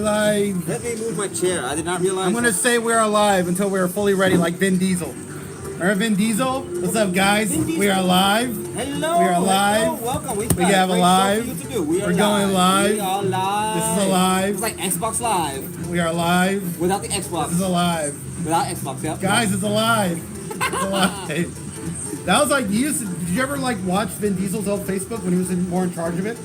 alive. Let me move my chair. I did not realize. I'm gonna say we're alive until we're fully ready, like Vin Diesel. Remember Vin Diesel? What's up, guys? We are alive. Hello. We are live. Hello, welcome. We have a live. We're going live. We are live. This is alive. It's like Xbox Live. We are live. Without the Xbox. This is alive. Without Xbox, yep. Guys, it's alive. It's alive. That was like, did you ever like watch Vin Diesel's old Facebook when he was more in charge of it?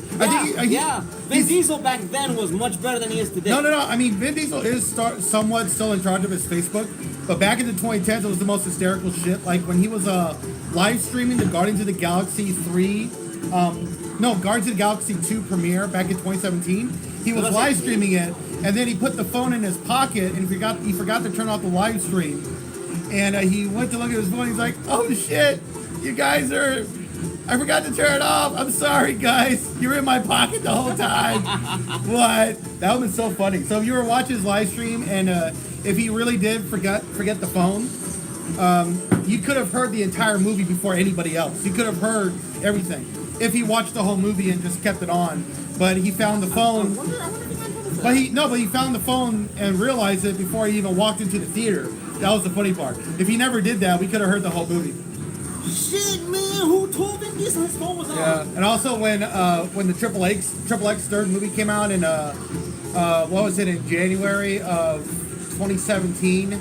Yeah, Vin Diesel back then was much better than he is today. No. I mean, Vin Diesel is somewhat still in charge of his Facebook, but back in the 2010s, it was the most hysterical shit. Like when he was live streaming the Guardians of the Galaxy 3, Guardians of the Galaxy 2 premiere back in 2017. He was live streaming it, and then he put the phone in his pocket, and he forgot to turn off the live stream. And he went to look at his phone. He's like, "Oh shit, you guys are! I forgot to turn it off. I'm sorry, guys. You were in my pocket the whole time." What? That would have been so funny. So if you were watching his live stream, and if he really did forget the phone, you could have heard the entire movie before anybody else. You could have heard everything if he watched the whole movie and just kept it on. But he found the phone. But he found the phone and realized it before he even walked into the theater. That was the funny part. If he never did that, we could have heard the whole movie. Shit, man! Who told him this? His phone was on. Yeah, and also when the Triple X third movie came out in what was it, in January of 2017,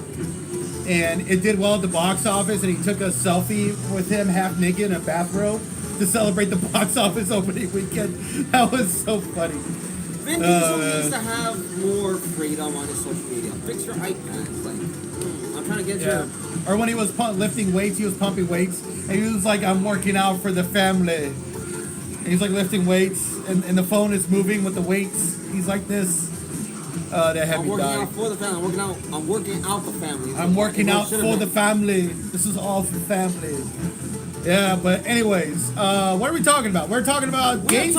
and it did well at the box office, and he took a selfie with him half naked in a bathrobe to celebrate the box office opening weekend. That was so funny. Vin Diesel needs to have more freedom on his social media. Fix your iPads, like. I'm trying to get you. Or when he was lifting weights, he was pumping weights, and he was like, "I'm working out for the family." And he's like lifting weights, and the phone is moving with the weights. He's like this. That heavy I'm working guy. out for the family. I'm working out for family. I'm working out for the family. This is all for family. Yeah, but anyways, what are we talking about? We're talking about Game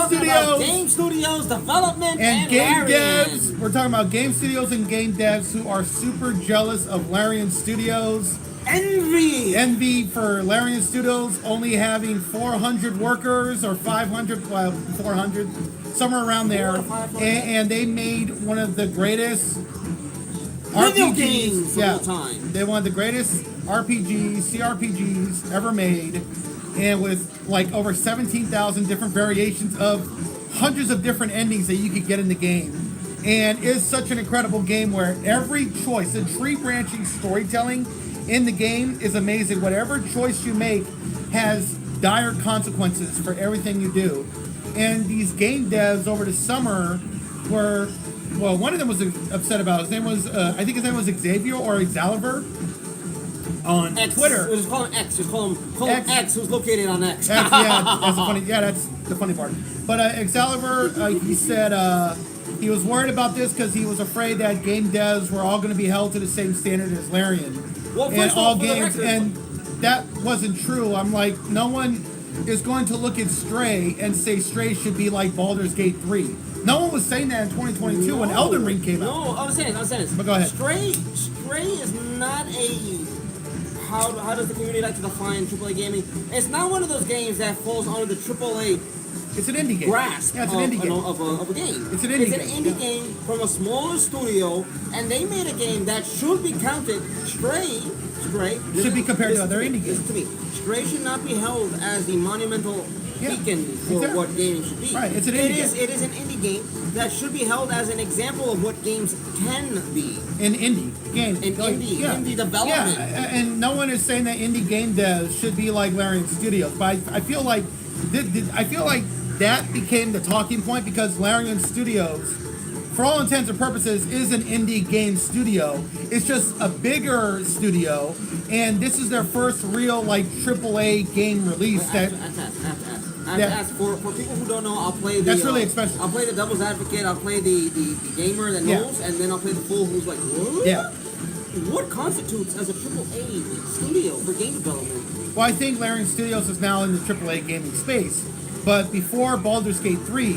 Studios development and game Larian. devs. We're talking about game studios and game devs who are super jealous of Larian Studios. Envy for Larian Studios only having 400 workers or 500, 400, somewhere around there. And they made one of the greatest video games of all time. They one of the greatest CRPGs ever made, and with like over 17,000 different variations of hundreds of different endings that you could get in the game. And it's such an incredible game where every choice, the tree branching storytelling in the game is amazing. Whatever choice you make has dire consequences for everything you do. And these game devs over the summer were, well, one of them was upset about it. His name was, I think his name was Xavier or Excalibur on Twitter. We'll just call him X. Just call him X, who's located on X. That's the funny part. But Excalibur, he said he was worried about this because he was afraid that game devs were all going to be held to the same standard as Larian. Well, and all games, and that wasn't true. I'm like, no one is going to look at Stray and say Stray should be like Baldur's Gate 3. No one was saying that in 2022 when Elden Ring came out. No, I was saying this. But go ahead. Stray is not a... How does the community like to define AAA gaming? It's not one of those games that falls under the AAA... It's an indie game. Grasp it's an indie game. Of a game. It's an indie game from a smaller studio, and they made a game that should be counted. Stray should be compared to other indie games. Listen to me. Stray should not be held as the monumental beacon for what gaming should be. Right, it's an indie game. It is an indie game that should be held as an example of what games can be. An indie game. Indie development. Yeah, and no one is saying that indie game devs should be like Larian Studios, but I feel like that became the talking point because Larian Studios, for all intents and purposes, is an indie game studio. It's just a bigger studio, and this is their first real like AAA game release. I have to ask for people who don't know. I'll play the. That's really expensive. I'll play the devil's advocate. I'll play the gamer that knows, and then I'll play the fool who's like, what? Yeah. What constitutes as a AAA studio for game development? Well, I think Larian Studios is now in the AAA gaming space. But before Baldur's Gate 3,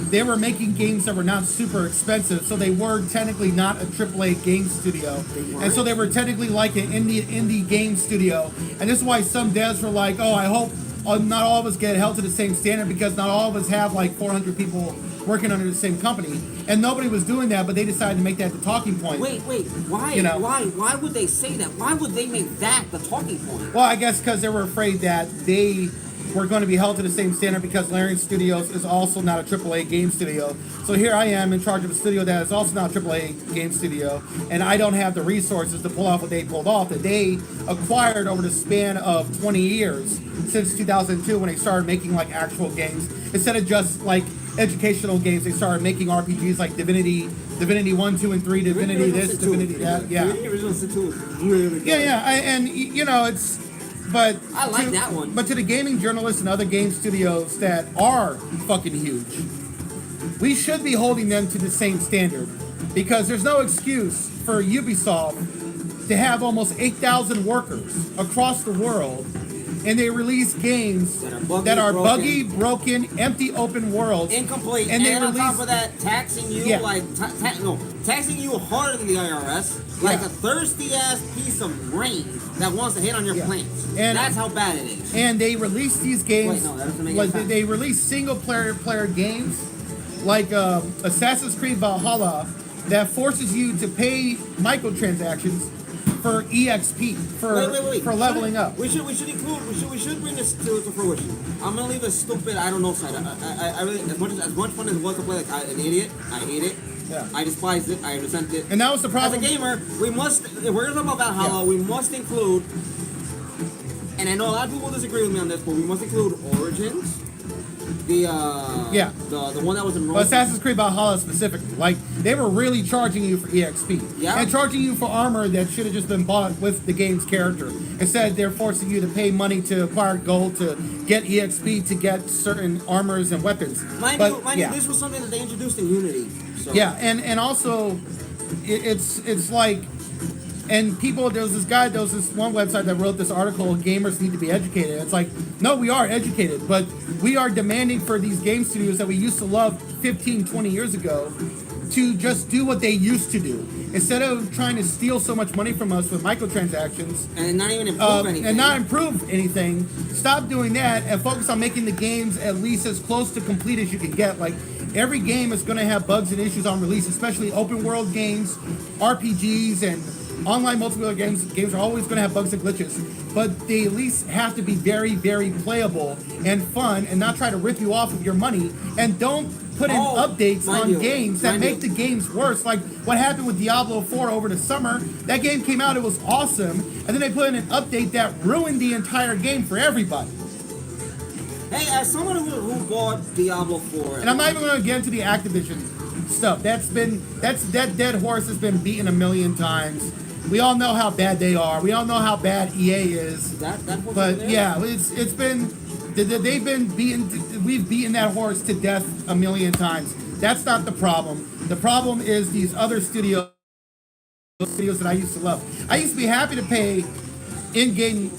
they were making games that were not super expensive, so they were technically not a AAA game studio. And so they were technically like an indie game studio. And this is why some devs were like, oh, I hope not all of us get held to the same standard because not all of us have like 400 people working under the same company, and nobody was doing that, but they decided to make that the talking point. Wait, why? You know? Why would they say that? Why would they make that the talking point? Well, I guess because they were afraid that they were going to be held to the same standard because Larian Studios is also not a AAA game studio. So here I am in charge of a studio that is also not a AAA game studio, and I don't have the resources to pull off what they pulled off that they acquired over the span of 20 years since 2002 when they started making like actual games instead of just like educational games. They started making RPGs like Divinity 1, 2, and 3, Divinity this, Divinity that. Yeah. The original Sin 2 was really good. And you know it's. But I like that one. But to the gaming journalists and other game studios that are fucking huge, we should be holding them to the same standard because there's no excuse for Ubisoft to have almost 8,000 workers across the world and they release games that are buggy, broken, empty open worlds, incomplete, and they on release, top of that, taxing you taxing you harder than the IRS, like a thirsty ass piece of rain that wants to hit on your plants. And that's how bad it is. And they release these games. Wait, no, that doesn't make like sense. they release single player games, like Assassin's Creed Valhalla, that forces you to pay microtransactions for EXP for leveling up. We should bring this to fruition. I'm gonna leave a stupid I don't know side. I really as much fun as it was to play like an idiot. I hate it. Yeah. I despise it. I resent it. And that was the problem. As a gamer, we must. If we're gonna talk about Valhalla, we must include. And I know a lot of people disagree with me on this, but we must include Origins. The one that was in Assassin's Creed Valhalla specifically, like they were really charging you for EXP, and charging you for armor that should have just been bought with the game's character. Instead, they're forcing you to pay money to acquire gold to get EXP to get certain armors and weapons. Mind you, this was something that they introduced in Unity. So. Yeah, and also, it's like. And people, there was this one website that wrote this article, gamers need to be educated. It's like, no, we are educated, but we are demanding for these game studios that we used to love 15, 20 years ago to just do what they used to do. Instead of trying to steal so much money from us with microtransactions. And not even improve anything. And not improve anything. Stop doing that and focus on making the games at least as close to complete as you can get. Like, every game is going to have bugs and issues on release, especially open world games, RPGs, and online multiplayer games are always going to have bugs and glitches, but they at least have to be very, very playable and fun and not try to rip you off of your money, and don't put in updates on games that make the games worse. Like what happened with Diablo 4 over the summer. That game came out, it was awesome, and then they put in an update that ruined the entire game for everybody. Hey, as someone who bought Diablo 4... And I'm not even going to get into the Activision stuff. That dead horse has been beaten a million times. We all know how bad they are. We all know how bad EA is. But yeah, it's been they've been beaten. We've beaten that horse to death a million times. That's not the problem. The problem is these other studios that I used to love. I used to be happy to pay in-game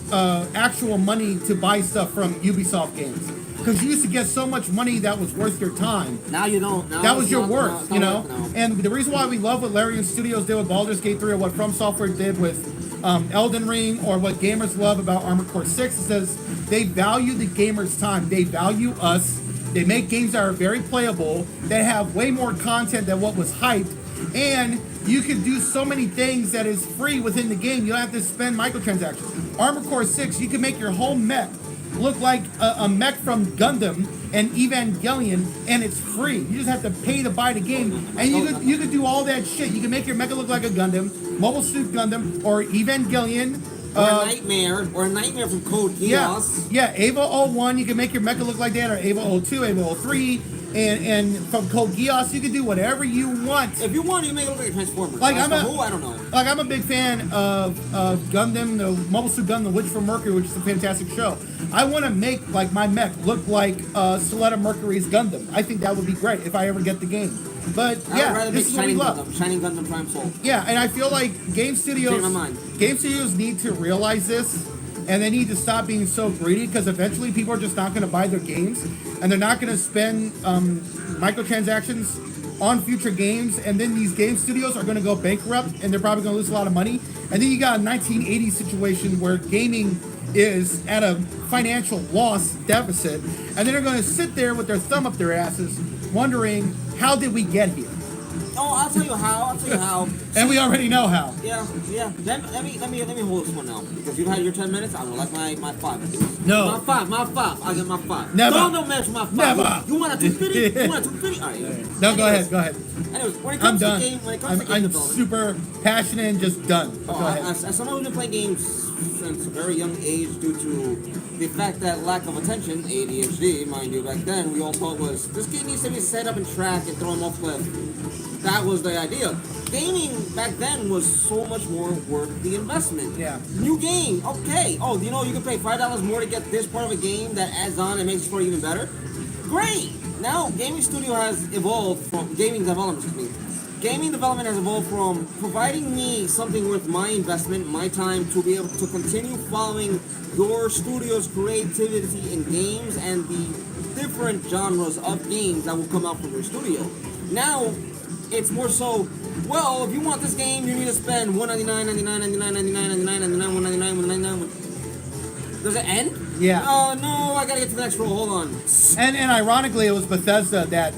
actual money to buy stuff from Ubisoft games. Because you used to get so much money that was worth your time. Now you don't. That was your worth, you know? And the reason why we love what Larian Studios did with Baldur's Gate 3 or what From Software did with Elden Ring or what gamers love about Armored Core 6 is that they value the gamers' time. They value us. They make games that are very playable, that have way more content than what was hyped. And you can do so many things that is free within the game. You don't have to spend microtransactions. Armored Core 6, you can make your whole mech look like a mech from Gundam and Evangelion, and it's free. You just have to pay to buy the game, and you could do all that shit. You can make your mecha look like a Gundam, Mobile Suit Gundam, or Evangelion. Or a nightmare from Code Geass. Yeah, Ava 01, you can make your mecha look like that, or Ava 02, Ava 03. And from Code Geass, you can do whatever you want. If you want, you make it look like a Transformer. Like I don't know. Like I'm a big fan of Gundam, the Mobile Suit Gundam, The Witch from Mercury, which is a fantastic show. I want to make like my mech look like Soletta Mercury's Gundam. I think that would be great if I ever get the game. But yeah, this is what we love. Shining Gundam Prime Soul. Yeah, and I feel like game studios need to realize this. And they need to stop being so greedy because eventually people are just not going to buy their games and they're not going to spend microtransactions on future games. And then these game studios are going to go bankrupt and they're probably going to lose a lot of money. And then you got a 1980s situation where gaming is at a financial loss deficit, and then they're going to sit there with their thumb up their asses, wondering how did we get here? Oh, I'll tell you how. And we already know how. Yeah. Let me hold this one now because you've had your 10 minutes. I'm gonna like my 5. No. My 5. I get my 5. Never. Don't mess with my 5. Never. You want a 250? You want a 250? All right. No, go ahead. Anyways, when it comes to game, I'm development, super passionate and just done. Go ahead. As someone who's been playing games since a very young age due to the fact that lack of attention, ADHD, mind you, back then we all thought was this game needs to be set up and track and throw them off cliff. That was the idea. Gaming back then was so much more worth the investment. Yeah. New game, okay. Oh, you know you can pay $5 more to get this part of a game that adds on and makes the story even better? Great! Now, gaming studio has evolved from gaming development, Gaming development has evolved from providing me something worth my investment, my time, to be able to continue following your studio's creativity in games and the different genres of games that will come out from your studio. Now, it's more so, well, if you want this game, you need to spend $199, $199. Does it end? Yeah. Oh, no, I gotta get to the next roll. Hold on. And ironically, it was Bethesda that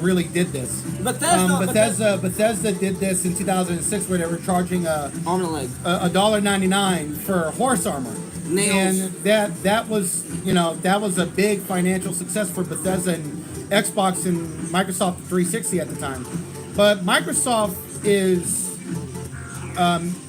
really did this. Bethesda did this in 2006, where they were charging arm and a leg $1.99 for horse armor. Nails. And that was a big financial success for Bethesda and Xbox and Microsoft 360 at the time. But Microsoft is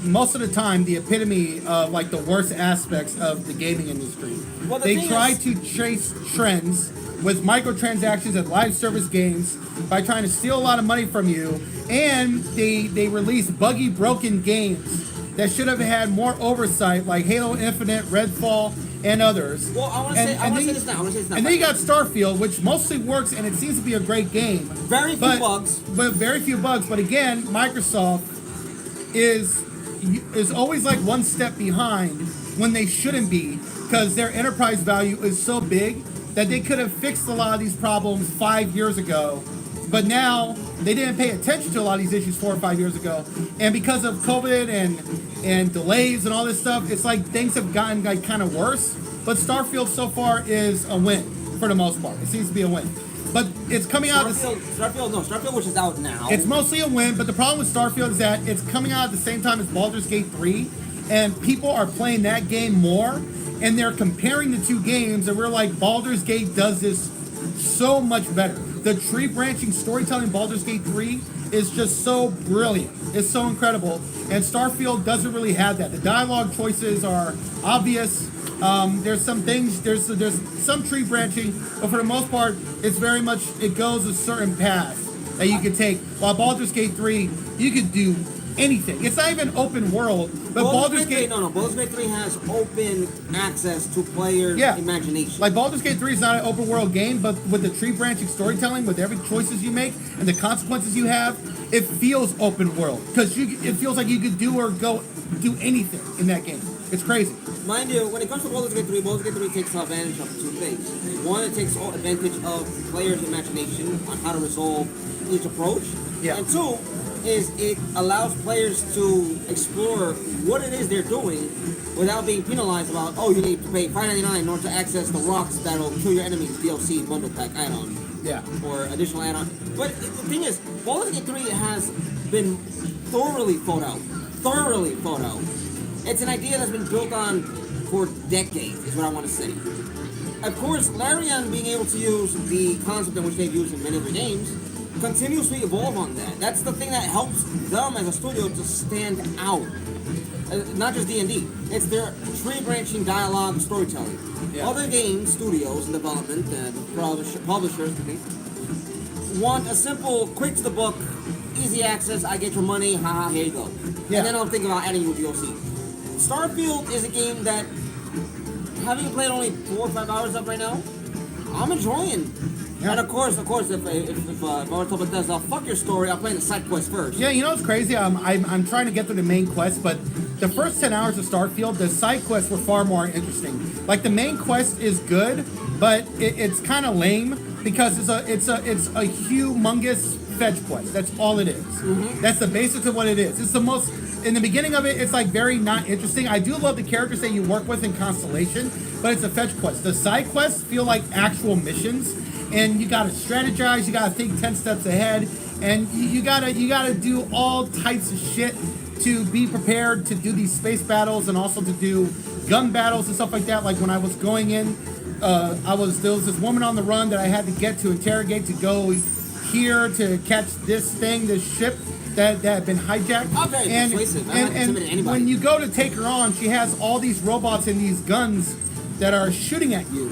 most of the time the epitome of like the worst aspects of the gaming industry. Well, they try to chase trends with microtransactions and live service games by trying to steal a lot of money from you, and they release buggy, broken games that should have had more oversight, like Halo Infinite, Redfall, and others. Well, I want to say this now. And then you got Starfield, which mostly works, and it seems to be a great game. Very few bugs. But very few bugs. But again, Microsoft is always like one step behind when they shouldn't be, because their enterprise value is so big that they could have fixed a lot of these problems 5 years ago. But now they didn't pay attention to a lot of these issues 4 or 5 years ago, and because of COVID and delays and all this stuff, it's like things have gotten like kind of worse. But Starfield so far is a win for the most part. It seems to be a win. But it's coming out. Starfield, which is out now. It's mostly a win, but the problem with Starfield is that it's coming out at the same time as Baldur's Gate 3, and people are playing that game more, and they're comparing the two games, and we're like, Baldur's Gate does this so much better. The tree branching storytelling in Baldur's Gate 3 is just so brilliant. It's so incredible, and Starfield doesn't really have that. The dialogue choices are obvious. There's some things, there's some tree branching, but for the most part, it's very much, it goes a certain path that you can take. While Baldur's Gate 3, you could do anything. It's not even open world, but Baldur's Gate... Baldur's Gate 3 has open access to players' imagination. Like Baldur's Gate 3 is not an open world game, but with the tree branching storytelling, with every choices you make and the consequences you have, it feels open world. Because it feels like you could do or go do anything in that game. It's crazy. Mind you, when it comes to Baldur's Gate 3 takes advantage of two things. One, it takes advantage of players' imagination on how to resolve each approach. Yeah. And two, is it allows players to explore what it is they're doing without being penalized about, oh, you need to pay $5.99 in order to access the rocks that'll kill your enemies DLC bundle pack add-on. Yeah. Or additional add-on. But the thing is, Baldur's Gate 3 has been thoroughly thought out. It's an idea that's been built on for decades, is what I want to say. Of course, Larian being able to use the concept in which they've used in many other games continuously evolve on that. That's the thing that helps them as a studio to stand out. Not just D&D. It's their tree branching dialogue storytelling. Yeah. Other games, studios in development, publishers, want a simple, quick to the book, easy access, I get your money, haha, here you go. Yeah. And then I'm thinking about adding you a DLC. Starfield is a game that, having played only 4 or 5 hours of right now, I'm enjoying. Yeah. And of course, if I were to tell Bethesda, fuck your story, I'll play the side quest first. Yeah, you know what's crazy? I'm trying to get through the main quest, but the first 10 hours of Starfield, the side quests were far more interesting. Like, the main quest is good, but it's kind of lame because it's a humongous fetch quest. That's all it is. That's the basics of what it is. It's the most, in the beginning of it, it's like very not interesting. I do love the characters that you work with in Constellation, but it's a fetch quest. The side quests feel like actual missions, and you gotta strategize, you gotta think 10 steps ahead, and you gotta do all types of shit to be prepared to do these space battles and also to do gun battles and stuff like that. Like when I was going in, there was this woman on the run that I had to get to interrogate to go here to catch this ship that had been hijacked. I'm very persuasive. I'm not intimidating anybody. When you go to take her on, she has all these robots and these guns that are shooting at you,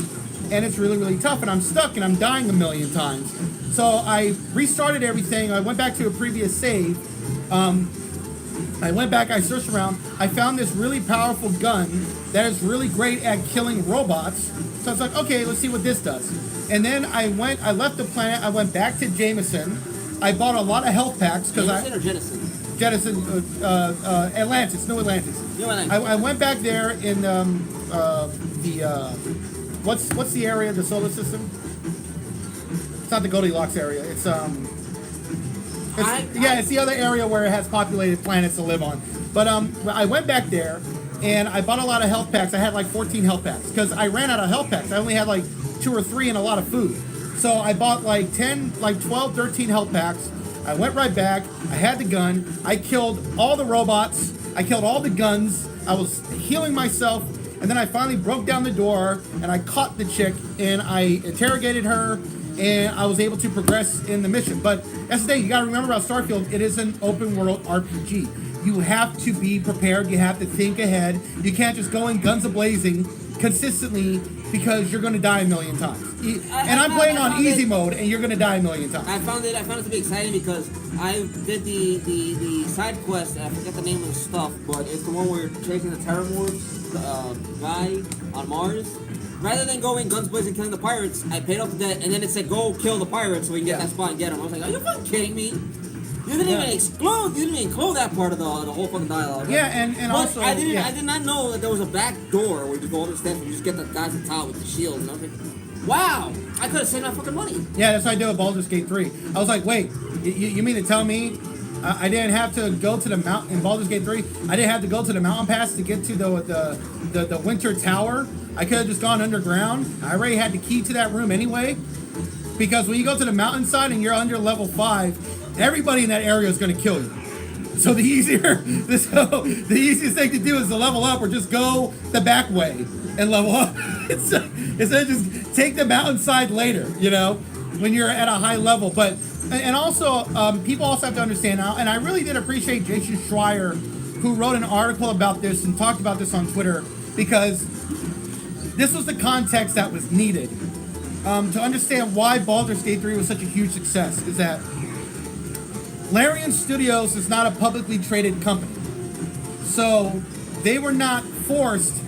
and it's really, really tough. And I'm stuck and I'm dying a million times. So I restarted everything. I went back to a previous save. I went back, I searched around, I found this really powerful gun that is really great at killing robots. So I was like, okay, let's see what this does. And then I left the planet, I went back to Jameson. I bought a lot of health packs because Jameson or Jettison? Jettison, Atlantis, New Atlantis. New Atlantis. I went back there in what's the area of the solar system? It's not the Goldilocks area. It's it's the other area where it has populated planets to live on. But I went back there, and I bought a lot of health packs. I had like 14 health packs, because I ran out of health packs. I only had like 2 or 3 and a lot of food. So I bought like 12, 13 health packs. I went right back. I had the gun. I killed all the robots. I killed all the guns. I was healing myself. And then I finally broke down the door, and I caught the chick, and I interrogated her, and I was able to progress in the mission. But that's the thing, you gotta remember about Starfield, it is an open world RPG. You have to be prepared, you have to think ahead. You can't just go in guns a-blazing consistently, because you're gonna die a million times. And I'm playing on easy mode, and you're gonna die a million times. I found it to be exciting because I did the side quest, I forget the name of the stuff, but it's the one where you're chasing the Terramorphs guy on Mars. Rather than going guns blazing killing the pirates, I paid off the debt, and then it said go kill the pirates so we can get that spot and get them. I was like, are you fucking kidding me? You didn't even include that part of the whole fucking dialogue. Yeah, and but also I did not know that there was a back door where you go all the steps and you just get the guys at the top with the shields. And I was like, wow, I could have saved my fucking money. Yeah, that's what I did with Baldur's Gate 3. I was like, wait, you mean to tell me I didn't have to go to the mountain in Baldur's Gate 3? I didn't have to go to the mountain pass to get to the Winter Tower? I could have just gone underground. I already had the key to that room anyway. Because when you go to the mountainside and you're under level 5, everybody in that area is going to kill you. So the easiest thing to do is to level up or just go the back way and level up. Instead of just take the mountainside later, when you're at a high level. But and also, people also have to understand now, and I really did appreciate Jason Schreier, who wrote an article about this and talked about this on Twitter, because this was the context that was needed to understand why Baldur's Gate 3 was such a huge success. Is that Larian Studios is not a publicly traded company, so they were not forced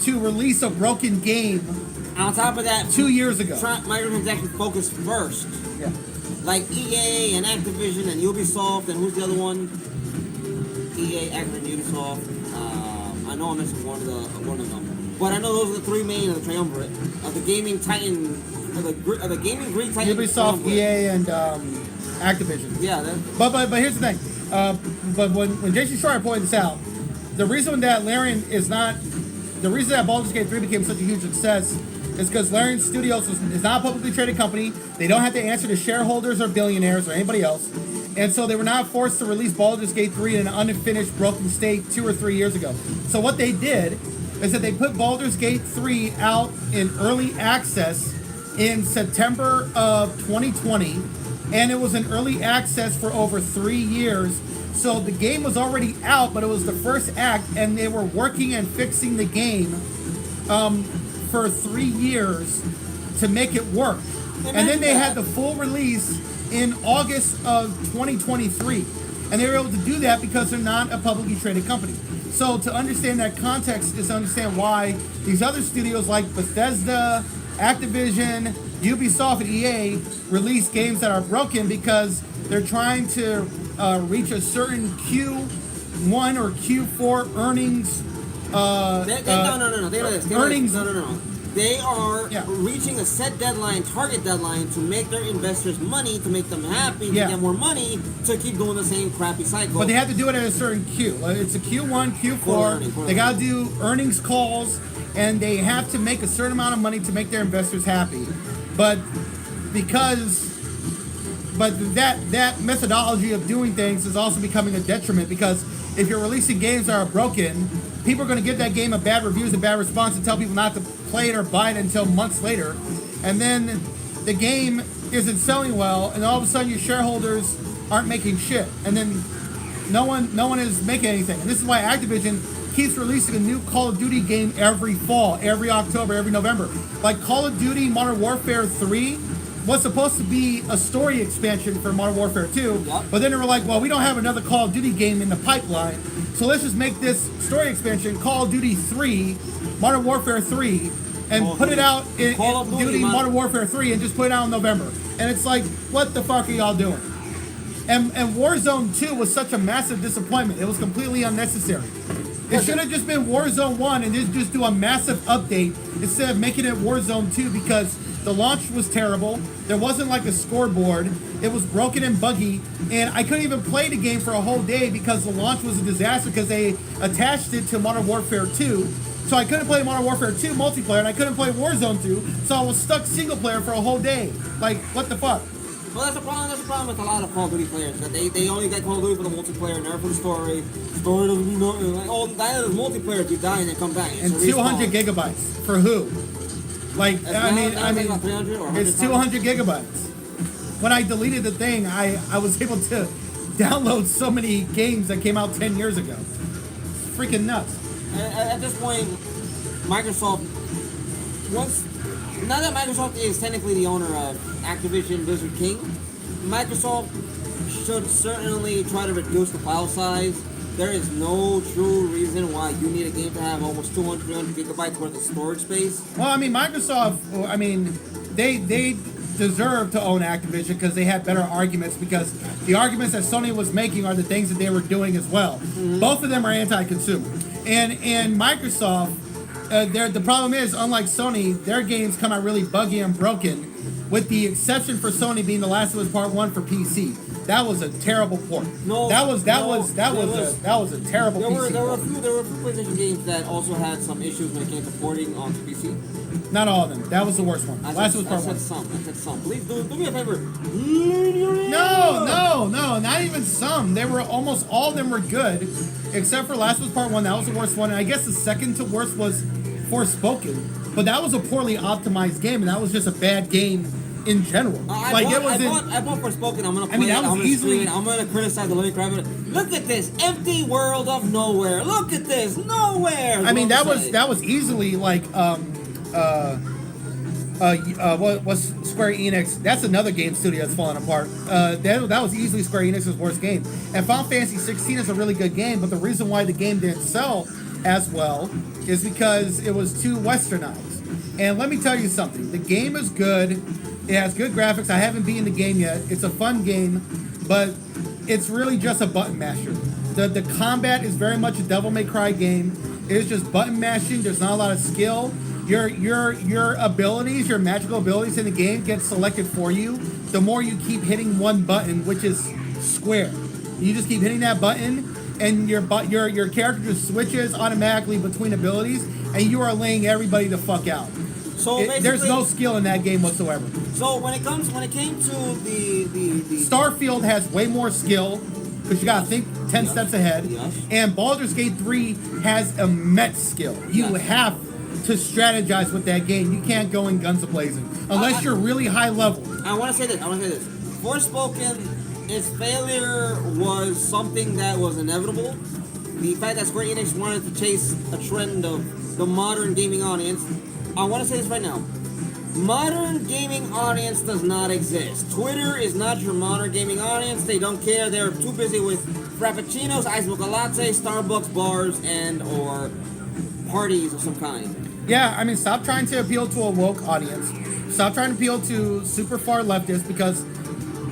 to release a broken game. On top of that, 2 years ago, microtransactions focused first. Yeah. Like EA and Activision and Ubisoft, and who's the other one? EA, Activision, Ubisoft. I know I'm missing one of them, but I know those are the 3 main of the triumvirate of the gaming titan, of the gaming Greek titan. Ubisoft, EA, and Activision. Yeah. But here's the thing. But when Jason Schreier pointed this out, the reason that Baldur's Gate 3 became such a huge success is because Larian Studios is not a publicly traded company. They don't have to answer to shareholders or billionaires or anybody else. And so they were not forced to release Baldur's Gate 3 in an unfinished, broken state 2 or 3 years ago. So what they did is that they put Baldur's Gate 3 out in early access in September of 2020. And it was in early access for over 3 years. So the game was already out, but it was the first act, and they were working and fixing the game for 3 years to make it work. And then they had the full release in August of 2023. And they were able to do that because they're not a publicly traded company. So to understand that context is to understand why these other studios like Bethesda, Activision, Ubisoft, and EA release games that are broken, because they're trying to reach a certain Q1 or Q4 earnings. No. They know this. Earnings. No. They are Yeah. reaching a set deadline, target deadline, to make their investors money, to make them happy, to Yeah. get more money, to keep doing the same crappy cycle. But they have to do it at a certain Q. It's a Q1, Q4. Quarterly. They got to do earnings calls, and they have to make a certain amount of money to make their investors happy. But that methodology of doing things is also becoming a detriment, because if you're releasing games that are broken, people are going to give that game a bad reviews and bad response and tell people not to play it or buy it until months later. And then the game isn't selling well, and all of a sudden your shareholders aren't making shit. And then no one is making anything. And this is why Activision keeps releasing a new Call of Duty game every fall, every October, every November. Like Call of Duty Modern Warfare 3 was supposed to be a story expansion for Modern Warfare 2, Yep. but then they were like, well, we don't have another Call of Duty game in the pipeline, so let's just make this story expansion Call of Duty 3, Modern Warfare 3, and put it out in Call of Duty Modern Warfare 3 and just put it out in November. And it's like, what the fuck are y'all doing? And Warzone 2 was such a massive disappointment. It was completely unnecessary. It should have just been Warzone 1 and just do a massive update instead of making it Warzone 2, because the launch was terrible. There wasn't like a scoreboard. It was broken and buggy. And I couldn't even play the game for a whole day because the launch was a disaster, because they attached it to Modern Warfare 2. So I couldn't play Modern Warfare 2 multiplayer, and I couldn't play Warzone 2. So I was stuck single player for a whole day. Like, what the fuck? Well, that's the problem. That's the problem with a lot of Call of Duty players. That they only get Call of Duty for the multiplayer, never for the story. Story doesn't mean nothing. Like, oh, that is multiplayer. If you die and then come back. And It's a 200 respawn. gigabytes for who? Like, That's I mean, about 300 or 100 it's 200 gigabytes. When I deleted the thing, I was able to download so many games that came out 10 years ago. It's freaking nuts. At this point, Microsoft, now that Microsoft is technically the owner of Activision Blizzard King, Microsoft should certainly try to reduce the file size. There is no true reason why you need a game to have almost 200, 300 gigabytes worth of storage space. Well, I mean, Microsoft, I mean, they deserve to own Activision because they had better arguments, because the arguments that Sony was making are the things that they were doing as well. Mm-hmm. Both of them are anti-consumer. And Microsoft, the problem is, unlike Sony, their games come out really buggy and broken, with the exception for Sony being The Last of Us Part 1 for PC. That was a terrible port. That was a terrible PC. There were a few PlayStation games that also had some issues when it came to porting onto PC. Not all of them. That was the worst one. Last of Us Part 1. I said some. Please do me a favor. No, not even some. They were almost all of them were good, except for Last of Us Part 1. That was the worst one. And I guess the second to worst was Forspoken, but that was a poorly optimized game, and that was just a bad game in general. I bought Forspoken. I'm gonna play I'm gonna criticize the living crap out of it. Look at this empty world of nowhere. Look at this nowhere. I mean, that was easily like what's Square Enix? That's another game studio that's falling apart. That was easily Square Enix's worst game. And Final Fantasy 16 is a really good game, but the reason why the game didn't sell as well is because it was too westernized. And let me tell you something. The game is good. It has good graphics. I haven't beaten the game yet. It's a fun game, but it's really just a button masher. The combat is very much a Devil May Cry game. It is just button mashing. There's not a lot of skill. Your abilities, your magical abilities in the game get selected for you the more you keep hitting one button, which is square. You just keep hitting that button, and your character just switches automatically between abilities, and you are laying everybody the fuck out. So there's no skill in that game whatsoever. So when it came to the Starfield has way more skill, because you gotta think 10 steps ahead. Yes. And Baldur's Gate 3 has immense skill. You have to strategize with that game. You can't go in guns a-blazing unless you're really high level. I want to say this. Forspoken, its failure was something that was inevitable. The fact that Square Enix wanted to chase a trend of the modern gaming audience. I want to say this right now. Modern gaming audience does not exist. Twitter is not your modern gaming audience. They don't care. They're too busy with frappuccinos, ice mocha latte, Starbucks bars, and or parties of some kind. Yeah, I mean, stop trying to appeal to a woke audience. Stop trying to appeal to super far leftists, because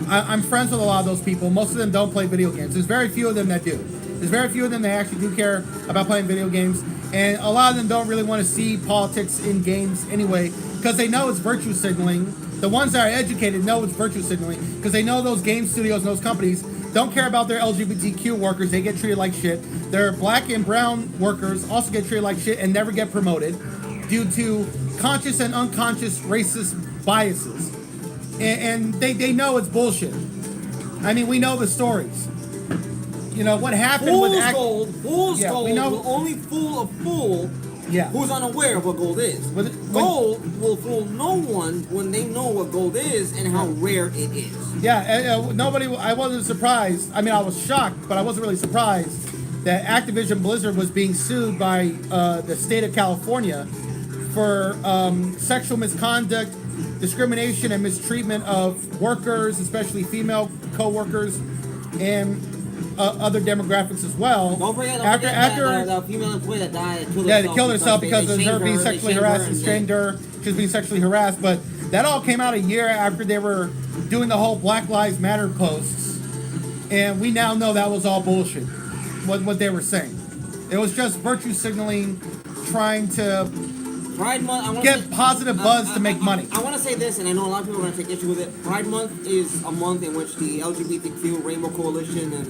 I'm friends with a lot of those people. Most of them don't play video games. There's very few of them that do. There's very few of them that actually do care about playing video games. And a lot of them don't really want to see politics in games anyway, because they know it's virtue signaling. The ones that are educated know it's virtue signaling, because they know those game studios and those companies don't care about their LGBTQ workers. They get treated like shit. Their black and brown workers also get treated like shit and never get promoted due to conscious and unconscious racist biases. And they know it's bullshit. I mean, we know the stories. You know, what happened Fool's with... gold will only fool a fool who's unaware of what gold is. Gold will fool no one when they know what gold is and how rare it is. Yeah, I wasn't surprised. I mean, I was shocked, but I wasn't really surprised that Activision Blizzard was being sued by the state of California for sexual misconduct, discrimination, and mistreatment of workers, especially female co-workers, and other demographics as well. Don't forget the female employee that died. Killed herself because of her being sexually harassed and strained her. She was being sexually harassed, but that all came out a year after they were doing the whole Black Lives Matter posts, and we now know that was all bullshit. What they were saying, it was just virtue signaling, trying to get positive buzz to make money. I want to say this, and I know a lot of people are going to take issue with it. Pride Month is a month in which the LGBTQ Rainbow Coalition and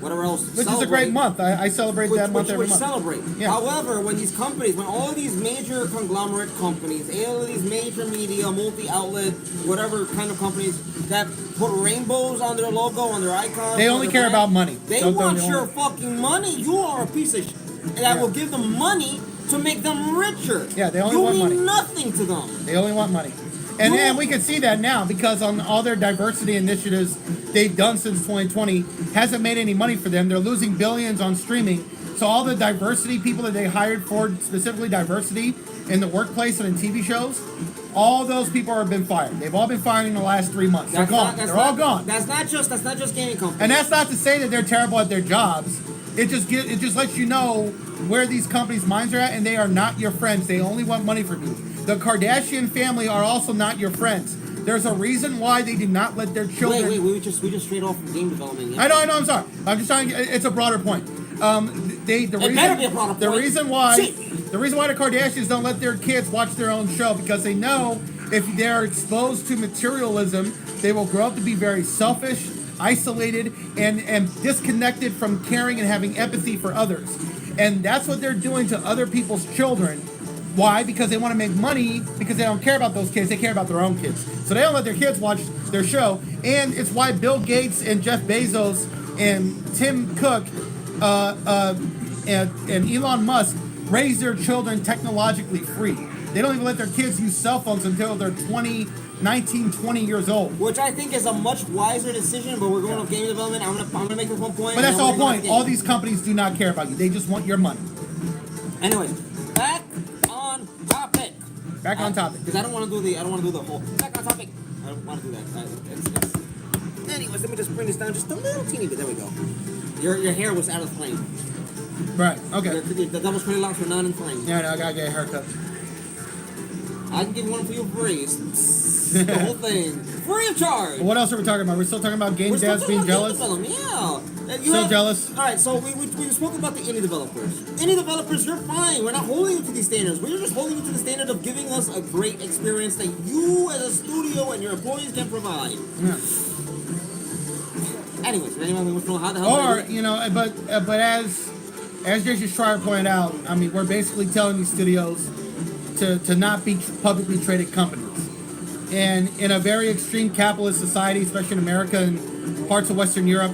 whatever else Which is a great month. I celebrate that month every month. Celebrate. Yeah. However, when these companies, when all of these major conglomerate companies, all of these major media, multi-outlet, whatever kind of companies that put rainbows on their logo, on their icons, they only care about money. They want your fucking money. You are a piece of shit. And I will give them money to make them richer. Yeah, they only want money. You mean nothing to them. They only want money. And we can see that now because on all their diversity initiatives they've done since 2020 hasn't made any money for them. They're losing billions on streaming. So all the diversity people that they hired for specifically diversity in the workplace and in TV shows, all those people have been fired. They've all been fired in the last 3 months. They're gone. They're all gone. That's not just gaming companies. And that's not to say that they're terrible at their jobs. It just lets you know where these companies' minds are at, and they are not your friends. They only want money from you. The Kardashian family are also not your friends. There's a reason why they did not let their children. Wait, we just straight off from game development. Yeah. I know. I'm sorry. I'm just trying. It's a broader point. Better be a broader point. The reason why the Kardashians don't let their kids watch their own show because they know if they're exposed to materialism, they will grow up to be very selfish, isolated, and disconnected from caring and having empathy for others. And that's what they're doing to other people's children. Why? Because they want to make money, because they don't care about those kids, they care about their own kids. So they don't let their kids watch their show. And it's why Bill Gates and Jeff Bezos and Tim Cook and Elon Musk raise their children technologically free. They don't even let their kids use cell phones until they're 19, 20 years old. Which I think is a much wiser decision, but we're going to game development. I'm gonna make this one point. But that's the whole point. All these companies do not care about you. They just want your money. Anyways, back on topic. Because I don't want to do the whole back on topic. I don't want to do that. Anyways, let me just bring this down just a little teeny bit. There we go. Your hair was out of frame. Right. Okay. The double straight locks were not in frame. Yeah, no, I gotta get a haircut. I can give one for you free. The whole thing. Free of charge. What else are we talking about? We're still talking about game devs being jealous? Yeah. Jealous? Alright, so we spoke about the indie developers. Indie developers, you're fine. We're not holding you to these standards. We're just holding you to the standard of giving us a great experience that you as a studio and your employees can provide. Yeah. Anyways, anyone wants to know how the hell... But as Jason Schreier pointed out, I mean, we're basically telling these studios to not be publicly traded companies. And in a very extreme capitalist society, especially in America and parts of Western Europe,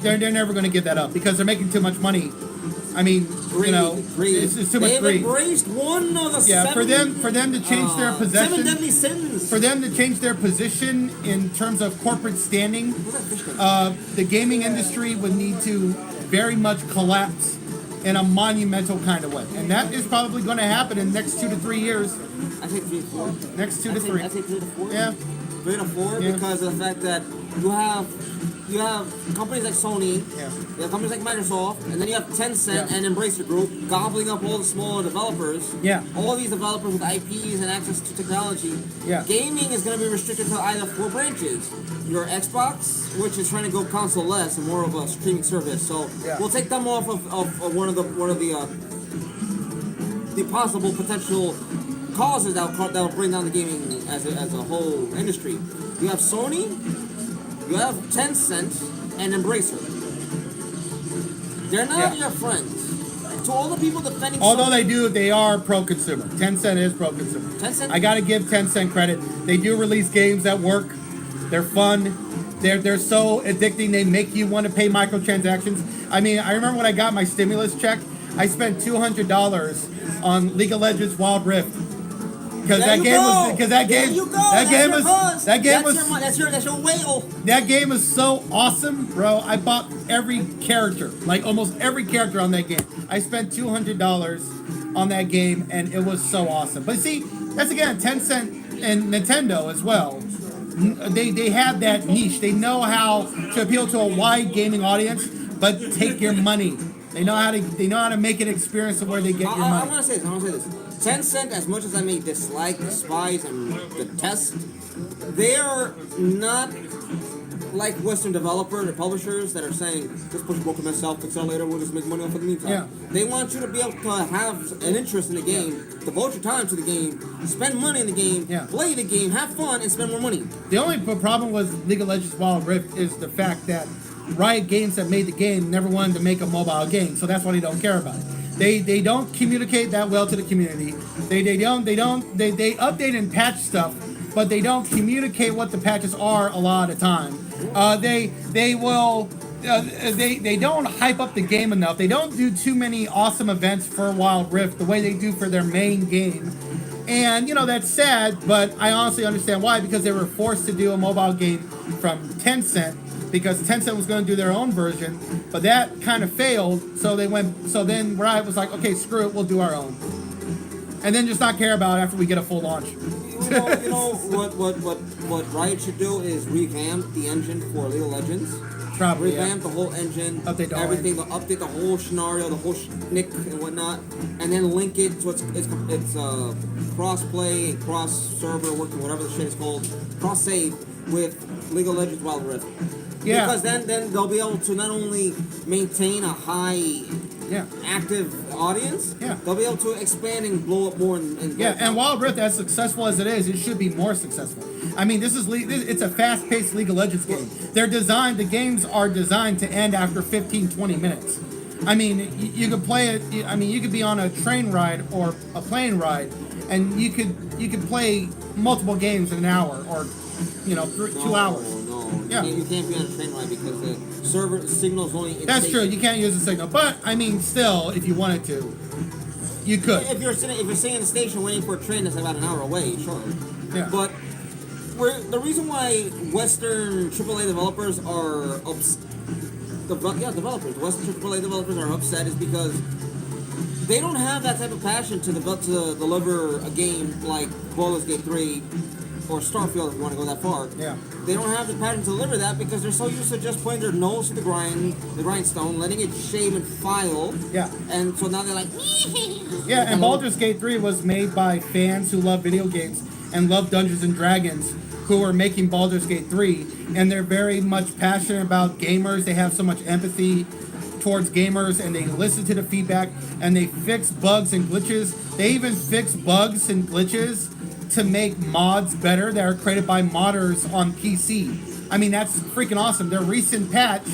they're never going to give that up because they're making too much money. I mean, greed. It's too much greed. They've embraced one of the for them to change their possession. 7 deadly sins. For them to change their position in terms of corporate standing, the gaming industry would need to very much collapse in a monumental kind of way. And that is probably going to happen in the next 2 to 3 years. I say 3 to 4. Next 2 to 3. I say 3 to 4. Yeah. 3 to 4 because of the fact that you you have companies like Sony, Yeah. you have companies like Microsoft, and then you have Tencent Yeah. and Embracer Group gobbling up all the smaller developers. Yeah. All these developers with IPs and access to technology. Yeah. Gaming is going to be restricted to either 4 branches. Your Xbox, which is trying to go console-less and more of a streaming service. So Yeah. we'll take them off of one of the possible potential causes that will bring down the gaming as a whole industry. You have Sony, you have Tencent, and Embracer. They're not your friends. To all the people defending Although Sony, they are pro-consumer. Tencent is pro-consumer. Tencent? I gotta give Tencent credit. They do release games that work. They're fun. They're so addicting. They make you want to pay microtransactions. I mean, I remember when I got my stimulus check, I spent $200 on League of Legends Wild Rift. Because There you go. that That's your whale. That game is so awesome, bro. I bought every character, like almost every character on that game. I spent $200 on that game, and it was so awesome. But see, that's again Tencent and Nintendo as well. They have that niche. They know how to appeal to a wide gaming audience, but take your money. They know how to make an experience of where they get your I money. want to say this. Tencent, as much as I may dislike, despise, and detest, they are not like Western developers or publishers that are saying, just push broken myself, fix it later, we'll just make money off of the meantime. Yeah. They want you to be able to have an interest in the game, devote your time to the game, spend money in the game, play the game, have fun, and spend more money. The only problem with League of Legends Wild Rift is the fact that Riot Games that made the game never wanted to make a mobile game, so that's why they don't care about it. They don't communicate that well to the community. They update and patch stuff, but they don't communicate what the patches are a lot of the time. They don't hype up the game enough. They don't do too many awesome events for Wild Rift the way they do for their main game. And, that's sad, but I honestly understand why, because they were forced to do a mobile game from Tencent, because Tencent was going to do their own version, but that kind of failed, so then Riot was like, okay, screw it, we'll do our own. And then just not care about it after we get a full launch. What Riot should do is revamp the engine for League of Legends. Probably, revamp the whole engine, update everything, update the whole scenario, the whole schnick and whatnot, and then link it to it's cross-play, cross-server, working, whatever the shit is called, cross-save with League of Legends Wild Rift. Yeah. Because then they'll be able to not only maintain a high active audience, they'll be able to expand and blow up more. And Wild Rift, as successful as it is, it should be more successful. I mean, it's a fast-paced League of Legends game. The games are designed to end after 15, 20 minutes. I mean, you could play it, you could be on a train ride or a plane ride, and you could play multiple games in an hour or, 2 hours. Yeah. You can't be on a train ride because the server signal's only in That's true. You can't use the signal, but still, if you wanted to, you could. If you're sitting in the station waiting for a train that's about an hour away, sure. Yeah. But the reason why Western AAA developers are Western AAA developers are upset is because they don't have that type of passion to deliver a game like Baldur's Gate 3 or Starfield, if you want to go that far. Yeah. They don't have the passion to deliver that because they're so used to just putting their nose to the grindstone, letting it shave and file. Yeah. And so now they're like, yeah, and Baldur's Gate 3 was made by fans who love video games and love Dungeons and Dragons, who are making Baldur's Gate 3, and they're very much passionate about gamers. They have so much empathy towards gamers, and they listen to the feedback, and they fix bugs and glitches. They even fix bugs and glitches to make mods better that are created by modders on PC. I mean, that's freaking awesome. Their recent patch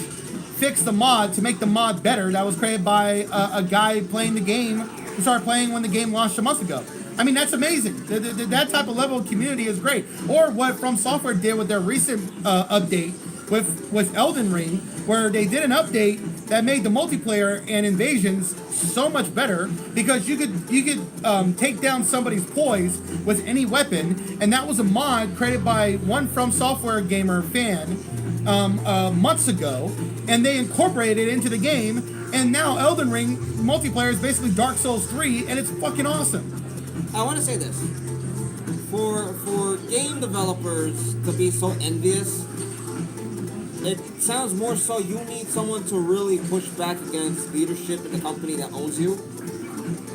fixed the mod to make the mod better that was created by a guy playing the game who started playing when the game launched a month ago. I mean, that's amazing. That type of level of community is great. Or what From Software did with their recent update with Elden Ring, where they did an update that made the multiplayer and invasions so much better because you could take down somebody's poise with any weapon, and that was a mod created by one From Software gamer fan months ago, and they incorporated it into the game, and now Elden Ring multiplayer is basically Dark Souls 3, and it's fucking awesome. I want to say this. For game developers to be so envious, it sounds more so you need someone to really push back against leadership in the company that owns you.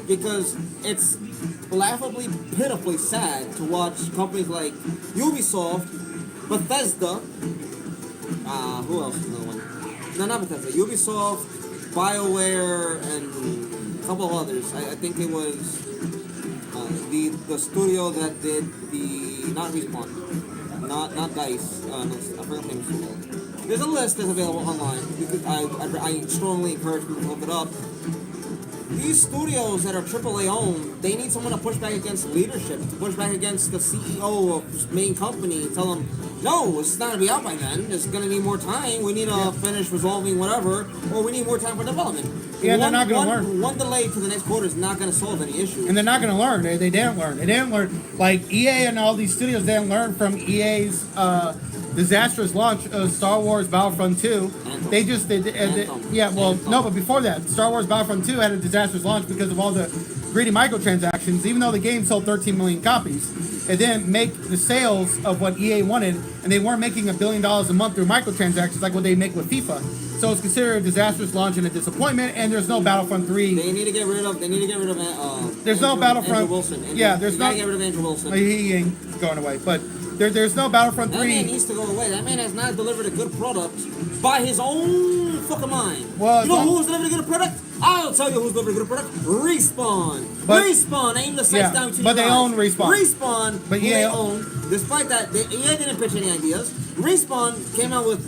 Because it's laughably, pitifully sad to watch companies like Ubisoft, Bethesda, who else is another one? No, not Bethesda. Ubisoft, BioWare, and a couple of others. I think it was the studio that did the not Respawn, not Dice. No, I forgot the name of the studio. There's a list that's available online. I strongly encourage people to look it up. These studios that are AAA owned, they need someone to push back against leadership, to push back against the CEO of the main company, and tell them, no, it's not going to be out by then. It's going to need more time. We need to finish resolving whatever, or we need more time for development. Yeah, they're not going to learn. One delay to the next quarter is not going to solve any issues. And they're not going to learn. They didn't learn. They didn't learn. Like, EA and all these studios didn't learn from EA's disastrous launch of Star Wars Battlefront 2. They just did. No, but before that, Star Wars Battlefront 2 had a disastrous launch because of all the greedy microtransactions. Even though the game sold 13 million copies, it didn't make the sales of what EA wanted, and they weren't making $1 billion a month through microtransactions like what they make with FIFA. So it's considered a disastrous launch and a disappointment. And there's no Battlefront 3. They need to get rid of. There's no Battlefront. Andrew Wilson. There's no. Get rid of Andrew Wilson. He ain't going away, but. There's no Battlefront 3. That man needs to go away. That man has not delivered a good product by his own fucking mind. Well, you know who's delivered a good product? I'll tell you who's delivered a good product. Respawn. Respawn aimed the sights down between but they own Respawn. Respawn, but they own. Despite that, EA didn't pitch any ideas. Respawn came out with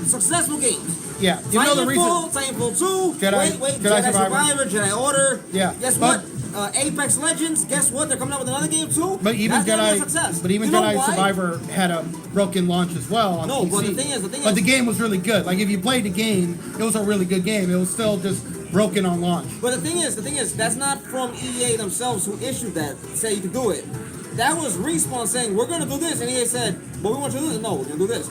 successful games. Yeah, you know the reason. Titanfall 2. Jedi Survivor, Jedi Order. Yeah. Guess what? Apex Legends, guess what? They're coming out with another game too. But even Jedi Survivor had a broken launch as well on PC. But the thing is, the game was really good. Like if you played the game, it was a really good game. It was still just broken on launch. But the thing is, that's not from EA themselves who issued that. Say you can do it. That was Respawn saying we're gonna do this, and EA said, "But we want you to do this." No, we're gonna do this.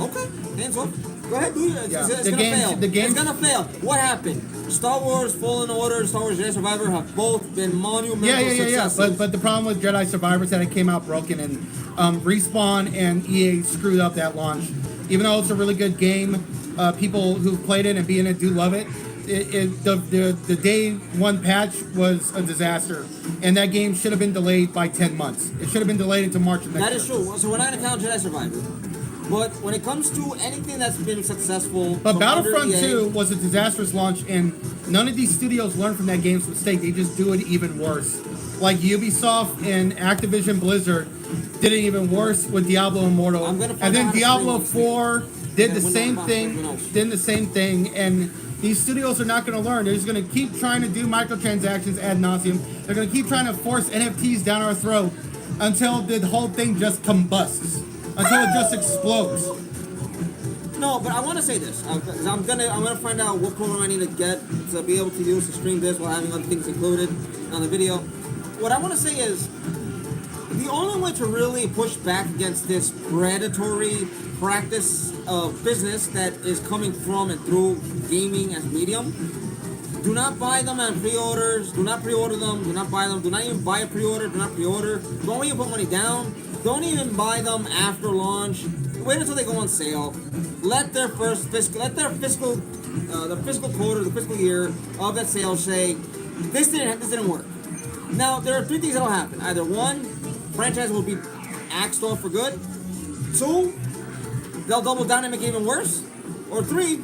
Okay. Hands up. Go ahead, do it. It's gonna fail. It's gonna fail. What happened? Star Wars Fallen Order and Star Wars Jedi Survivor have both been monumental successes. But the problem with Jedi Survivor is that it came out broken, and Respawn and EA screwed up that launch. Even though it's a really good game, people who've played it and be in it do love it. The day one patch was a disaster, and that game should have been delayed by 10 months. It should have been delayed until March of next year. That is true. So we're not going to count Jedi Survivor. But when it comes to anything that's been successful... But Battlefront 2 was a disastrous launch, and none of these studios learned from that game's mistake. They just do it even worse. Like Ubisoft and Activision Blizzard did it even worse with Diablo Immortal. And then Diablo 4 did the same thing, and these studios are not going to learn. They're just going to keep trying to do microtransactions ad nauseum. They're going to keep trying to force NFTs down our throat until the whole thing just combusts. Until it just explodes. No, but I want to say this. I'm gonna find out what program I need to get to be able to use to stream this while having other things included on the video. What I want to say is the only way to really push back against this predatory practice of business that is coming from and through gaming as medium. Do not buy them on pre-orders. Do not pre-order them. Do not buy them. Do not even buy a pre-order. Do not pre-order. Don't even put money down. Don't even buy them after launch. Wait until they go on sale. Let their the fiscal quarter, the fiscal year of that sale say, this didn't work. Now there are three things that'll happen. Either one, franchise will be axed off for good. Two, they'll double down and make it even worse. Or three,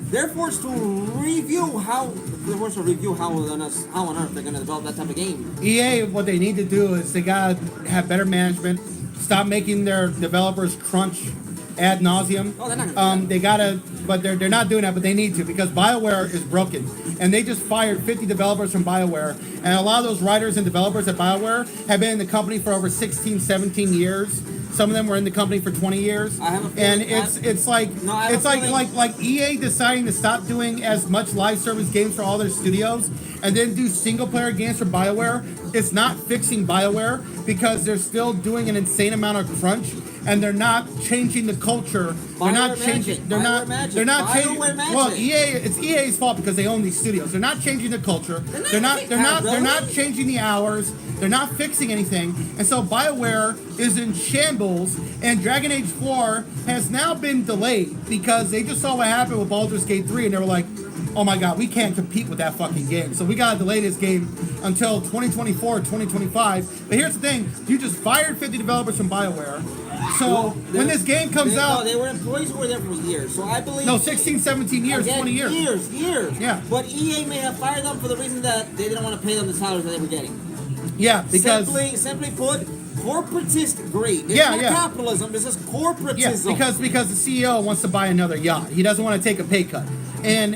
they're forced to review how on earth they're going to develop that type of game. EA, what they need to do is they got to have better management, stop making their developers crunch ad nauseum. Oh, they're not going to They got to, but they're not doing that, but they need to because BioWare is broken. And they just fired 50 developers from BioWare. And a lot of those writers and developers at BioWare have been in the company for over 16, 17 years. Some of them were in the company for 20 years. I have a feeling, and it's like EA deciding to stop doing as much live service games for all their studios and then do single player games for BioWare. It's not fixing BioWare because they're still doing an insane amount of crunch and they're not changing the culture. They're not changing. They're not changing. Well, it's EA's fault because they own these studios. They're not changing the culture. They're not changing the hours. They're not fixing anything. And so BioWare is in shambles, and Dragon Age 4 has now been delayed because they just saw what happened with Baldur's Gate 3, and they were like, oh my god, we can't compete with that fucking game. So we gotta delay this game until 2024 or 2025. But here's the thing, you just fired 50 developers from BioWare. So when this game comes out... No, they were employees who were there for years. So I believe... No, 16, 17 years, again, 20 years. Years. Yeah. But EA may have fired them for the reason that they didn't want to pay them the salaries that they were getting. Yeah, because... Simply put, corporatist greed. It's not capitalism, this is corporatism. Yeah, because the CEO wants to buy another yacht. He doesn't want to take a pay cut. And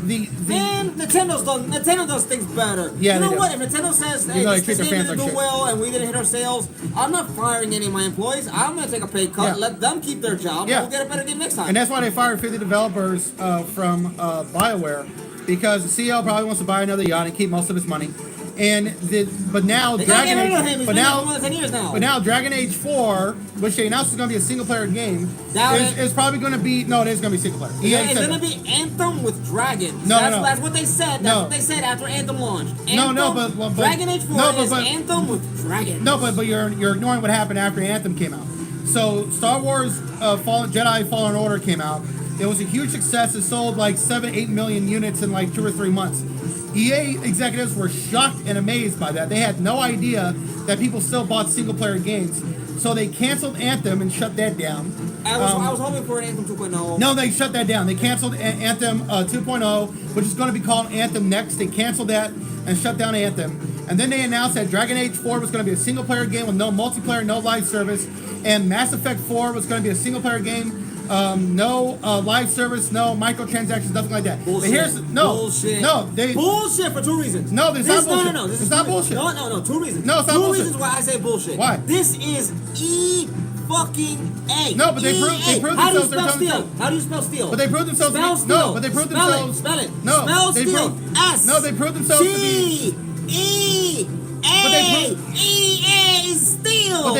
the Man, Nintendo does things better. Yeah, you know they do. what? If Nintendo says, hey, this game didn't do well and we didn't hit our sales, I'm not firing any of my employees. I'm going to take a pay cut, let them keep their job, and we'll get a better game next time. And that's why they fired 50 developers from BioWare, because the CEO probably wants to buy another yacht and keep most of his money. But now Dragon Age 4, which they announced is going to be a single player game, is probably going to be it is going to be single player. It's going to be Anthem with dragons. That's what they said. That's what they said after Anthem launched. But Dragon Age 4 is Anthem with dragons. No, but you're ignoring what happened after Anthem came out. So Star Wars Jedi Fallen Order came out. It was a huge success. It sold like 7-8 million units in like 2 or 3 months. EA executives were shocked and amazed by that. They had no idea that people still bought single-player games. So they canceled Anthem and shut that down. I was hoping for an Anthem 2.0. No, they shut that down. They canceled Anthem 2.0, which is going to be called Anthem Next. They canceled that and shut down Anthem. And then they announced that Dragon Age 4 was going to be a single-player game with no multiplayer, no live service. And Mass Effect 4 was going to be a single-player game. No live service, no microtransactions, nothing like that. Bullshit. But here's bullshit for 2 reasons. No, there's not bullshit. No, it's not bullshit. No, 2 reasons. No, it's not bullshit. 2 reasons why I say bullshit. Why? This is fucking-A. No, but they proved themselves. How do you spell steal? But they proved themselves. Spell but they proved themselves. Spell it. No, spell they steal. S. No, they proved themselves to be. EA is steal.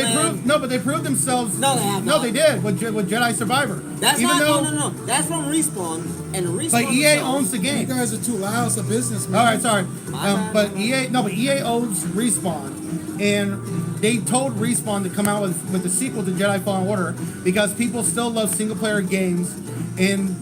But they proved themselves. No, they have not. No, they did with Jedi Survivor. That's no. That's from Respawn, and Respawn. But EA owns the game. You guys are too loud. It's a business, man. All right, sorry. But EA owns Respawn, and they told Respawn to come out with the sequel to Jedi Fallen Order because people still love single-player games, and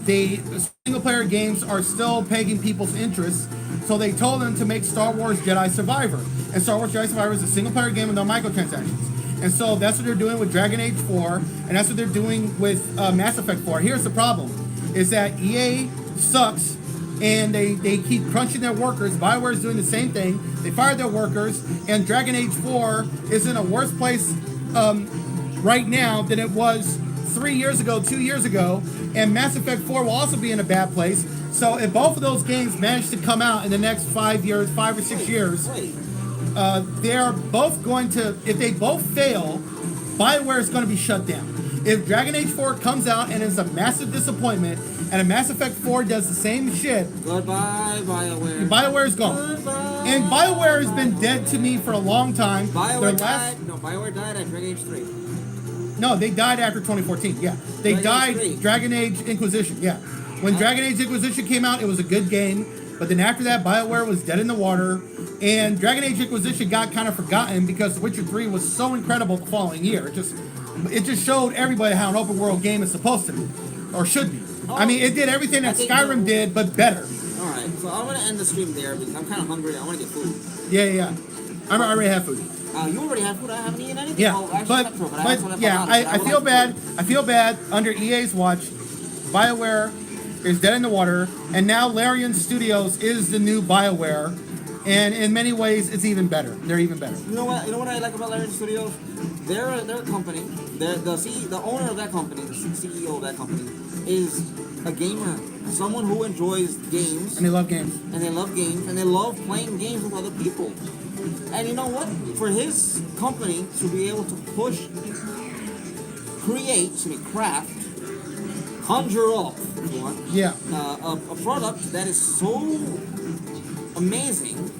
single-player games are still pegging people's interests. So they told them to make Star Wars Jedi Survivor. And Star Wars Jedi Survivor is a single-player game with no microtransactions. And so that's what they're doing with Dragon Age 4, and that's what they're doing with Mass Effect 4. Here's the problem, is that EA sucks, and they keep crunching their workers. BioWare is doing the same thing. They fired their workers, and Dragon Age 4 is in a worse place right now than it was 3 years ago, 2 years ago, and Mass Effect 4 will also be in a bad place. So if both of those games manage to come out in the next 5 or 6 years, they're both going to, if they both fail, BioWare is going to be shut down. If Dragon Age 4 comes out and is a massive disappointment, and a Mass Effect 4 does the same shit, goodbye, BioWare. BioWare is gone. Goodbye. And BioWare has been dead to me for a long time. BioWare died at Dragon Age 3. No, they died after 2014. Yeah, they died. Dragon Age Inquisition. Yeah, when Dragon Age Inquisition came out, it was a good game. But then after that, BioWare was dead in the water, and Dragon Age Inquisition got kind of forgotten because Witcher 3 was so incredible the following year. It just showed everybody how an open world game is supposed to be, or should be. I mean, it did everything that Skyrim did, but better. All right, so I'm gonna end the stream there because I'm kind of hungry. I want to get food. Yeah. I already have food. You already have food. I haven't eaten anything. Yeah, I feel bad. I feel bad. Under EA's watch, BioWare is dead in the water, and now Larian Studios is the new BioWare, and in many ways, it's even better. They're even better. You know what I like about Larian Studios? They're a company. The owner of that company, the CEO of that company, is a gamer, someone who enjoys games, and they love games, and they love playing games with other people. And you know what? For his company to be able to craft, conjure up, if you want, a product that is so amazing,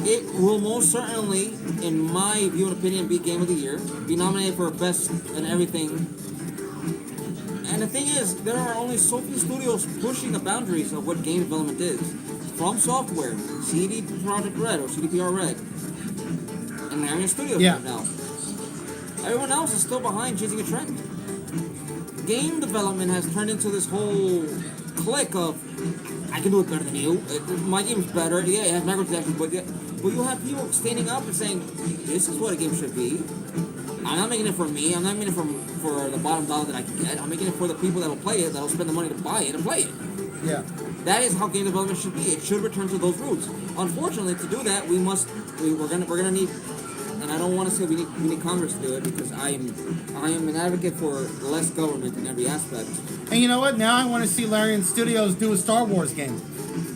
it will most certainly, in my view and opinion, be Game of the Year, be nominated for Best and everything. And the thing is, there are only so few studios pushing the boundaries of what game development is. From Software, CD Projekt Red or CDPR Red, and Larian Studios Yeah. right now. Everyone else is still behind, chasing a trend. Game development has turned into this whole clique of, I can do it better than you. My game's better. Yeah, it has microtransactions, but you have people standing up and saying, this is what a game should be. I'm not making it for me. I'm not making it for the bottom dollar that I can get. I'm making it for the people that will play it, that will spend the money to buy it and play it. Yeah. That is how game development should be. It should return to those roots. Unfortunately, to do that, we're gonna need. And I don't want to say we need Congress to do it, because I am an advocate for less government in every aspect. And you know what? Now I want to see Larian Studios do a Star Wars game.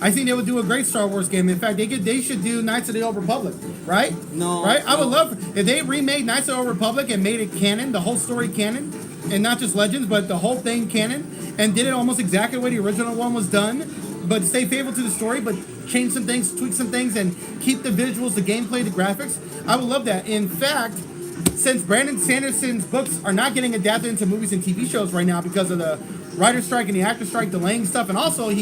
I think they would do a great Star Wars game. In fact, they should do Knights of the Old Republic, right? No. Right? I would no. love if they remade Knights of the Old Republic and made it canon, the whole story canon, and not just Legends, but the whole thing canon, and did it almost exactly the way the original one was done, but stay faithful to the story, but change some things, tweak some things, and keep the visuals, the gameplay, the graphics. I would love that. In fact, since Brandon Sanderson's books are not getting adapted into movies and TV shows right now because of the writer strike and the actor strike delaying stuff, and also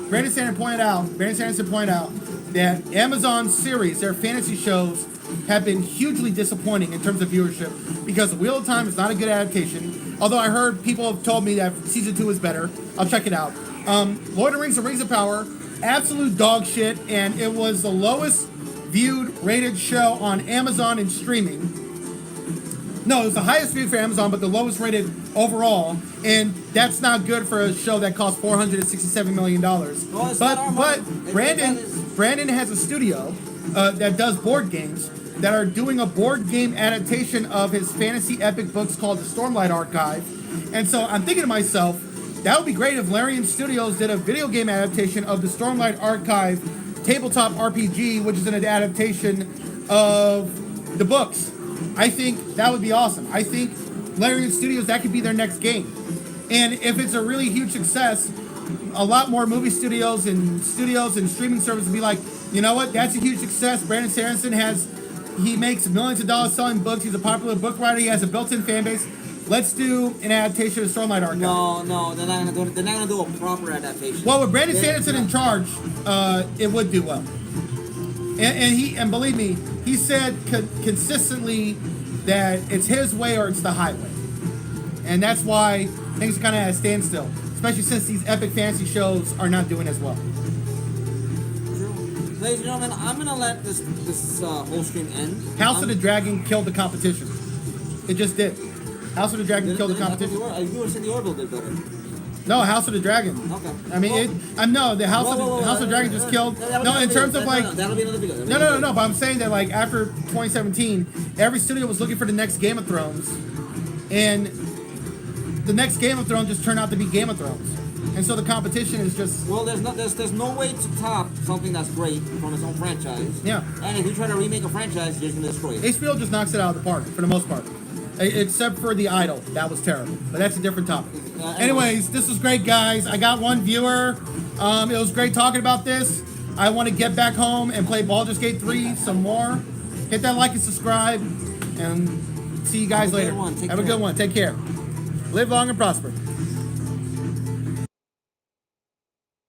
Brandon Sanderson pointed out that Amazon series, their fantasy shows, have been hugely disappointing in terms of viewership because Wheel of Time is not a good adaptation. Although I heard people have told me that season 2 is better. I'll check it out. Lord of the Rings: The Rings of Power, absolute dog shit, and it was the lowest viewed rated show on Amazon in streaming. No, it was the highest viewed for Amazon, but the lowest rated overall, and that's not good for a show that cost $467 million. Well, But Brandon has a studio that does board games that are doing a board game adaptation of his fantasy epic books called the Stormlight Archive. And so I'm thinking to myself, that would be great if Larian Studios did a video game adaptation of the Stormlight Archive tabletop RPG, which is an adaptation of the books. I think that would be awesome. I think Larian Studios, that could be their next game. And if it's a really huge success, a lot more movie studios and streaming services will be like, you know what, that's a huge success. Brandon Sanderson he makes millions of dollars selling books. He's a popular book writer. He has a built-in fan base. Let's do an adaptation of Stormlight Archive. No, they're not gonna do a proper adaptation. Well, with Brandon Sanderson in charge, it would do well. And believe me, he said consistently that it's his way or it's the highway, and that's why things are kind of at a standstill, especially since these epic fantasy shows are not doing as well. Ladies and gentlemen, I'm gonna let this whole stream end. House of the Dragon killed the competition. It just did. House of the Dragon killed the competition. You were saying the Orville did better. No, House of the Dragon. Okay. I mean, the House of the Dragon just killed. No, in terms of like. That'll be another video. No. But I'm saying that like after 2017, every studio was looking for the next Game of Thrones, and the next Game of Thrones just turned out to be Game of Thrones, and so the competition is just. Well, there's no way to top something that's great from its own franchise. Yeah. And if you try to remake a franchise, you're just gonna destroy it. HBO just knocks it out of the park for the most part. Except for The Idol. That was terrible. But that's a different topic. Anyways, this was great, guys. I got one viewer. It was great talking about this. I want to get back home and play Baldur's Gate 3 some more. Hit that like and subscribe. And see you guys later. Have a good one. Take care. Live long and prosper.